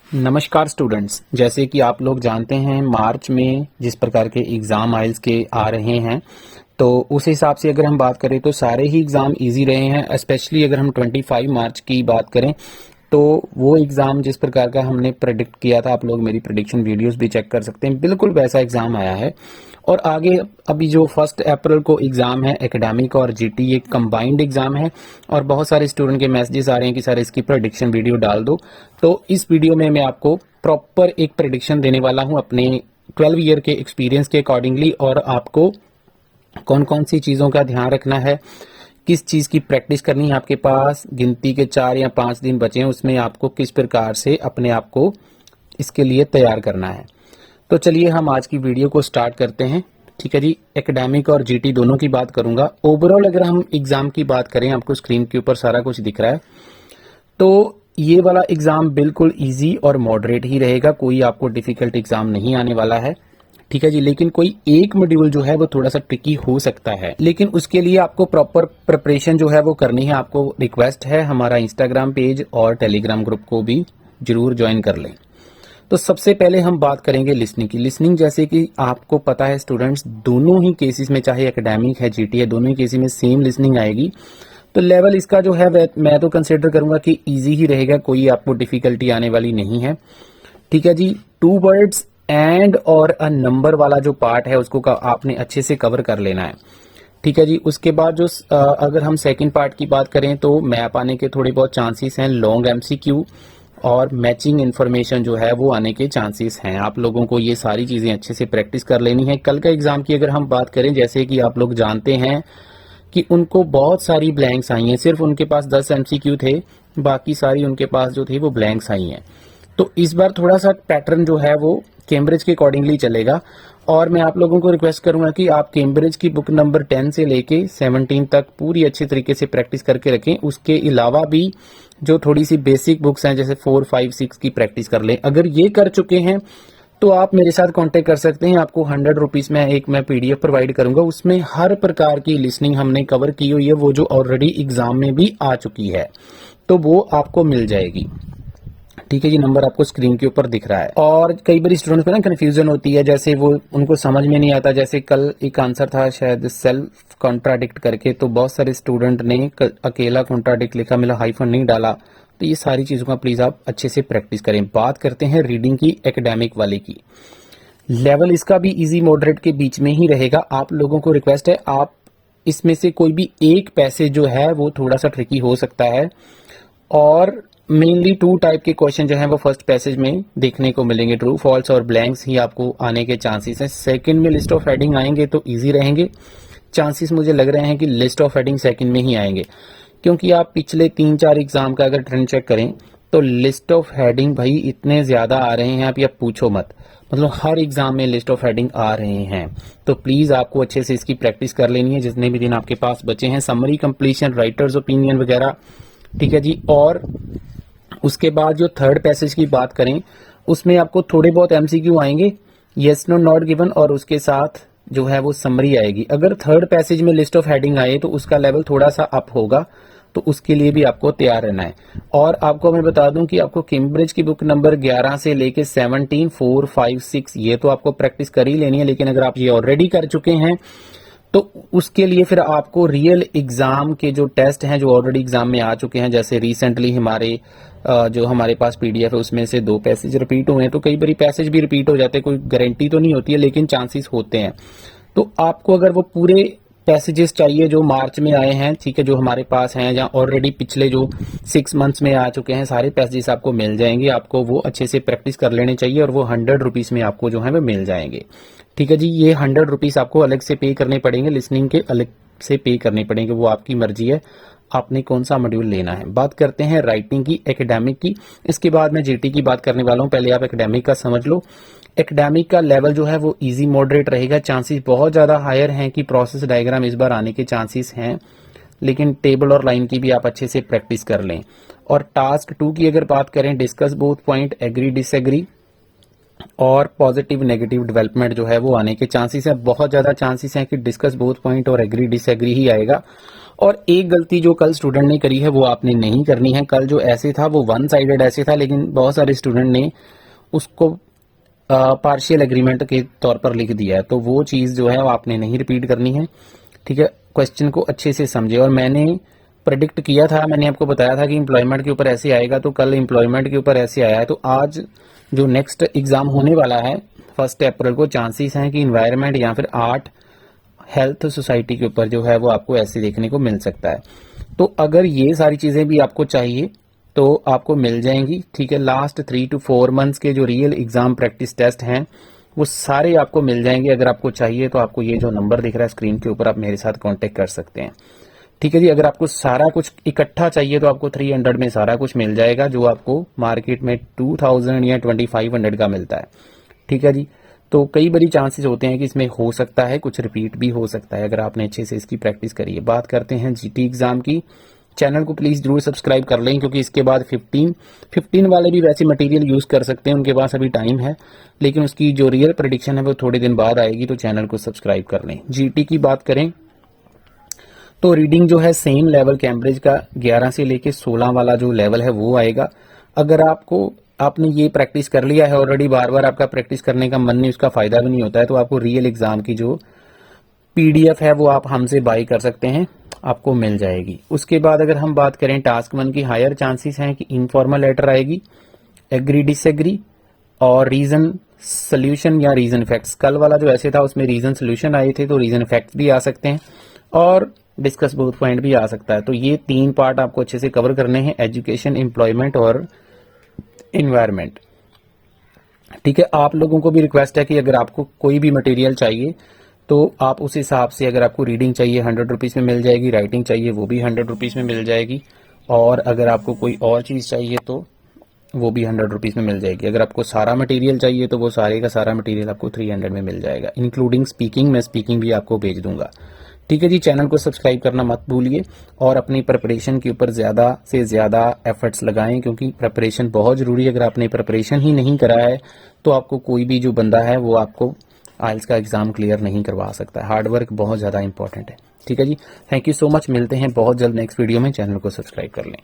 नमस्कार स्टूडेंट्स, जैसे कि आप लोग जानते हैं मार्च में जिस प्रकार के एग्ज़ाम आइल्स के आ रहे हैं, तो उस हिसाब से अगर हम बात करें तो सारे ही एग्ज़ाम इजी रहे हैं। स्पेशली अगर हम 25 मार्च की बात करें तो वो एग्ज़ाम जिस प्रकार का हमने प्रेडिक्ट किया था, आप लोग मेरी प्रेडिक्शन वीडियोस भी चेक कर सकते हैं, बिल्कुल वैसा एग्ज़ाम आया है। और आगे अभी जो 1 अप्रैल को एग्ज़ाम है एकेडमिक और जीटी, एक कंबाइंड एग्ज़ाम है और बहुत सारे स्टूडेंट के मैसेजेस आ रहे हैं कि सर इसकी प्रेडिक्शन वीडियो डाल दो। तो इस वीडियो में मैं आपको प्रॉपर एक प्रेडिक्शन देने वाला हूं अपने 12 ईयर के एक्सपीरियंस के अकॉर्डिंगली, और आपको कौन कौन सी चीज़ों का ध्यान रखना है, किस चीज़ की प्रैक्टिस करनी है। आपके पास गिनती के 4 या 5 दिन बचे हैं, उसमें आपको किस प्रकार से अपने आप को इसके लिए तैयार करना है। तो चलिए हम आज की वीडियो को स्टार्ट करते हैं। ठीक है जी, एकेडमिक और जीटी दोनों की बात करूंगा। ओवरऑल अगर हम एग्जाम की बात करें, आपको स्क्रीन के ऊपर सारा कुछ दिख रहा है, तो ये वाला एग्जाम बिल्कुल इजी और मॉडरेट ही रहेगा, कोई आपको डिफिकल्ट एग्जाम नहीं आने वाला है। ठीक है जी, लेकिन कोई एक मॉड्यूल जो है वो थोड़ा सा ट्रिकी हो सकता है, लेकिन उसके लिए आपको प्रॉपर प्रिपरेशन जो है वो करनी है। आपको रिक्वेस्ट है हमारा इंस्टाग्राम पेज और टेलीग्राम ग्रुप को भी जरूर ज्वाइन कर लें। तो सबसे पहले हम बात करेंगे लिसनिंग की। लिसनिंग जैसे कि आपको पता है स्टूडेंट्स, दोनों ही केसेस में, चाहे एकेडमिक है जीटी है, दोनों ही केसेस में सेम लिसनिंग आएगी। तो लेवल इसका जो है मैं तो कंसिडर करूंगा कि इजी ही रहेगा, कोई आपको डिफिकल्टी आने वाली नहीं है। ठीक है जी, 2 वर्ड्स एंड और अ नंबर वाला जो पार्ट है उसको आपने अच्छे से कवर कर लेना है। ठीक है जी, उसके बाद जो अगर हम सेकंड पार्ट की बात करें तो मैप आने के थोड़े बहुत चांसेस हैं, लॉन्ग एमसीक्यू और मैचिंग इन्फॉर्मेशन जो है वो आने के चांसेस हैं। आप लोगों को ये सारी चीज़ें अच्छे से प्रैक्टिस कर लेनी है। कल का एग्जाम की अगर हम बात करें, जैसे कि आप लोग जानते हैं कि उनको बहुत सारी ब्लैंक्स आई हैं, सिर्फ उनके पास 10 एमसीक्यू थे, बाकी सारी उनके पास जो थी वो ब्लैंक्स आई हैं। तो इस बार थोड़ा सा पैटर्न जो है वो कैम्ब्रिज के अकॉर्डिंगली चलेगा, और मैं आप लोगों को रिक्वेस्ट करूंगा कि आप कैम्ब्रिज की बुक नंबर 10 से लेके 17 तक पूरी अच्छी तरीके से प्रैक्टिस करके रखें। उसके अलावा भी जो थोड़ी सी बेसिक बुक्स हैं जैसे 4, 5, 6 की प्रैक्टिस कर लें। अगर ये कर चुके हैं तो आप मेरे साथ कांटेक्ट कर सकते हैं। आपको 100 रुपीज़ में मैं पीडीएफ प्रोवाइड करूंगा, उसमें हर प्रकार की लिसनिंग हमने कवर की हुई है, वो जो ऑलरेडी एग्जाम में भी आ चुकी है, तो वो आपको मिल जाएगी। ठीक है जी, नंबर आपको स्क्रीन के ऊपर दिख रहा है। और कई बार स्टूडेंट्स को ना कन्फ्यूजन होती है, जैसे वो उनको समझ में नहीं आता। जैसे कल एक आंसर था शायद सेल्फ कॉन्ट्राडिक्ट करके, तो बहुत सारे स्टूडेंट ने अकेला कॉन्ट्राडिक्ट लिखा, मिला हाइफन नहीं डाला। तो ये सारी चीज़ों का प्लीज़ आप अच्छे से प्रैक्टिस करें। बात करते हैं रीडिंग की, एकेडमिक वाले की। लेवल इसका भी इजी मॉडरेट के बीच में ही रहेगा। आप लोगों को रिक्वेस्ट है, आप इसमें से कोई भी एक पैसेज जो है वो थोड़ा सा ट्रिकी हो सकता है, और मेनली 2 टाइप के क्वेश्चन जो हैं वो फर्स्ट पैसेज में देखने को मिलेंगे, ट्रू फॉल्स और ब्लैंक्स ही आपको आने के चांसेस हैं। सेकंड में लिस्ट ऑफ हेडिंग आएंगे तो इजी रहेंगे। चांसेस मुझे लग रहे हैं कि लिस्ट ऑफ हेडिंग सेकंड में ही आएंगे, क्योंकि आप पिछले 3-4 एग्जाम का अगर ट्रेंड चेक करें तो लिस्ट ऑफ हेडिंग भाई इतने ज्यादा आ रहे हैं, आप या पूछो मत। मतलब हर एग्जाम में लिस्ट ऑफ हेडिंग आ रहे हैं, तो प्लीज आपको अच्छे से इसकी प्रैक्टिस कर लेनी है जितने भी दिन आपके पास बचे हैं। समरी कंप्लीशन, राइटर्स ओपिनियन वगैरह। ठीक है जी, और उसके बाद जो थर्ड पैसेज की बात करें उसमें आपको थोड़े बहुत एमसीक्यू आएंगे, यस नो नॉट गिवन, और उसके साथ जो है वो समरी आएगी। अगर थर्ड पैसेज में लिस्ट ऑफ हेडिंग आए तो उसका लेवल थोड़ा सा अप होगा, तो उसके लिए भी आपको तैयार रहना है। और आपको मैं बता दूं कि आपको कैम्ब्रिज की बुक नंबर 11 से लेके 17, 4, 5, 6 ये तो आपको प्रैक्टिस कर ही लेनी है, लेकिन अगर आप ये ऑलरेडी कर चुके हैं तो उसके लिए फिर आपको रियल एग्जाम के जो टेस्ट हैं जो ऑलरेडी एग्जाम में आ चुके हैं, जैसे रिसेंटली जो हमारे पास पीडीएफ है उसमें से 2 पैसेज रिपीट हुए हैं, तो कई बार पैसेज भी रिपीट हो जाते हैं, कोई गारंटी तो नहीं होती है लेकिन चांसेस होते हैं। तो आपको अगर वो पूरे पैसेजेस चाहिए जो मार्च में आए हैं, ठीक है, जो हमारे पास हैं, या ऑलरेडी पिछले जो 6 मंथ्स में आ चुके हैं, सारे पैसेजेस आपको मिल जाएंगे। आपको वो अच्छे से प्रैक्टिस कर लेने चाहिए, और वो 100 रुपीज़ में आपको जो है वो मिल जाएंगे। ठीक है जी, ये 100 रुपीज़ आपको अलग से पे करने पड़ेंगे, लिसनिंग के अलग से पे करने पड़ेंगे, वो आपकी मर्जी है आपने कौन सा मॉड्यूल लेना है। बात करते हैं राइटिंग की, एकेडमिक की, इसके बाद मैं जीटी की बात करने वाला हूँ। पहले आप एकेडमिक का समझ लो। एकेडमिक का लेवल जो है वो इजी मॉडरेट रहेगा। चांसेस बहुत ज़्यादा हायर हैं कि प्रोसेस डायग्राम इस बार आने के चांसेस हैं, लेकिन टेबल और लाइन की भी आप अच्छे से प्रैक्टिस कर लें। और टास्क 2 की अगर बात करें, discuss both point, agree disagree और पॉजिटिव नेगेटिव डेवलपमेंट जो है वो आने के चांसेस हैं। बहुत ज़्यादा चांसेस हैं कि डिस्कस बोथ पॉइंट और एग्री डिसएग्री ही आएगा। और एक गलती जो कल स्टूडेंट ने करी है वो आपने नहीं करनी है। कल जो ऐसे था वो वन साइडेड ऐसे था, लेकिन बहुत सारे स्टूडेंट ने उसको पार्शियल एग्रीमेंट के तौर पर लिख दिया है, तो वो चीज़ जो है वो आपने नहीं रिपीट करनी है। ठीक है, क्वेश्चन को अच्छे से समझे। और मैंने प्रेडिक्ट किया था, मैंने आपको बताया था कि एम्प्लॉयमेंट के ऊपर ऐसे आएगा, तो कल एम्प्लॉयमेंट के ऊपर ऐसे आया है। तो आज जो नेक्स्ट एग्जाम होने वाला है 1 अप्रैल को, चांसेस हैं कि इन्वायरमेंट या फिर आर्ट हेल्थ सोसाइटी के ऊपर जो है वो आपको ऐसे देखने को मिल सकता है। तो अगर ये सारी चीज़ें भी आपको चाहिए तो आपको मिल जाएंगी। ठीक है, लास्ट 3 to 4 मंथ्स के जो रियल एग्जाम प्रैक्टिस टेस्ट हैं वो सारे आपको मिल जाएंगे। अगर आपको चाहिए तो आपको ये जो नंबर दिख रहा है स्क्रीन के ऊपर, आप मेरे साथ कांटेक्ट कर सकते हैं। ठीक है जी, अगर आपको सारा कुछ इकट्ठा चाहिए तो आपको 300 में सारा कुछ मिल जाएगा, जो आपको मार्केट में 2000 या 2500 का मिलता है। ठीक है जी, तो कई बड़ी चांसेस होते हैं कि इसमें हो सकता है कुछ रिपीट भी हो सकता है अगर आपने अच्छे से इसकी प्रैक्टिस करी है। बात करते हैं जीटी एग्जाम की। चैनल को प्लीज़ जरूर सब्सक्राइब कर लें, क्योंकि इसके बाद 15 वाले भी वैसे मटेरियल यूज़ कर सकते हैं, उनके पास अभी टाइम है, लेकिन उसकी जो रियल प्रेडिक्शन है वो थोड़े दिन बाद आएगी, तो चैनल को सब्सक्राइब कर लें। जीटी की बात करें तो रीडिंग जो है सेम लेवल कैम्ब्रिज का 11 से लेके 16 वाला जो लेवल है वो आएगा। अगर आपने ये प्रैक्टिस कर लिया है ऑलरेडी, बार बार आपका प्रैक्टिस करने का मन नहीं, उसका फायदा भी नहीं होता है, तो आपको रियल एग्जाम की जो पीडीएफ है वो आप हमसे बाई कर सकते हैं, आपको मिल जाएगी। उसके बाद अगर हम बात करें टास्क 1 की, हायर चांसेस हैं कि इनफॉर्मल लेटर आएगी, एग्री डिसएग्री और रीजन सोल्यूशन या रीजन फैक्ट्स। कल वाला जो ऐसे था उसमें रीजन सोल्यूशन आए थे, तो रीजन फैक्ट्स भी आ सकते हैं और डिस्कस बोथ पॉइंट भी आ सकता है। तो ये 3 पार्ट आपको अच्छे से कवर करने हैं, एजुकेशन, एम्प्लॉयमेंट और इन्वायरमेंट। ठीक है, आप लोगों को भी रिक्वेस्ट है कि अगर आपको कोई भी मटेरियल चाहिए तो आप उस हिसाब से, अगर आपको रीडिंग चाहिए 100 रुपीज़ में मिल जाएगी, राइटिंग चाहिए वो भी 100 रुपीज़ में मिल जाएगी, और अगर आपको कोई और चीज़ चाहिए तो वो भी 100 रुपीज़ में मिल जाएगी। अगर आपको सारा मटेरियल चाहिए तो वो सारे का सारा मटेरियल आपको 300 में मिल जाएगा, इंक्लूडिंग स्पीकिंग। मैं स्पीकिंग भी आपको भेज दूंगा। ठीक है जी, चैनल को सब्सक्राइब करना मत भूलिए और अपनी प्रिपरेशन के ऊपर ज़्यादा से ज़्यादा एफर्ट्स लगाएं, क्योंकि प्रिपरेशन बहुत ज़रूरी है। अगर आपने प्रिपरेशन ही नहीं करा है तो आपको कोई भी जो बंदा है वो आपको आइल्स का एग्ज़ाम क्लियर नहीं करवा सकता है। हार्ड वर्क बहुत ज़्यादा इंपॉर्टेंट है। ठीक है जी, थैंक यू सो मच, मिलते हैं बहुत जल्द नेक्स्ट वीडियो में। चैनल को सब्सक्राइब कर लें।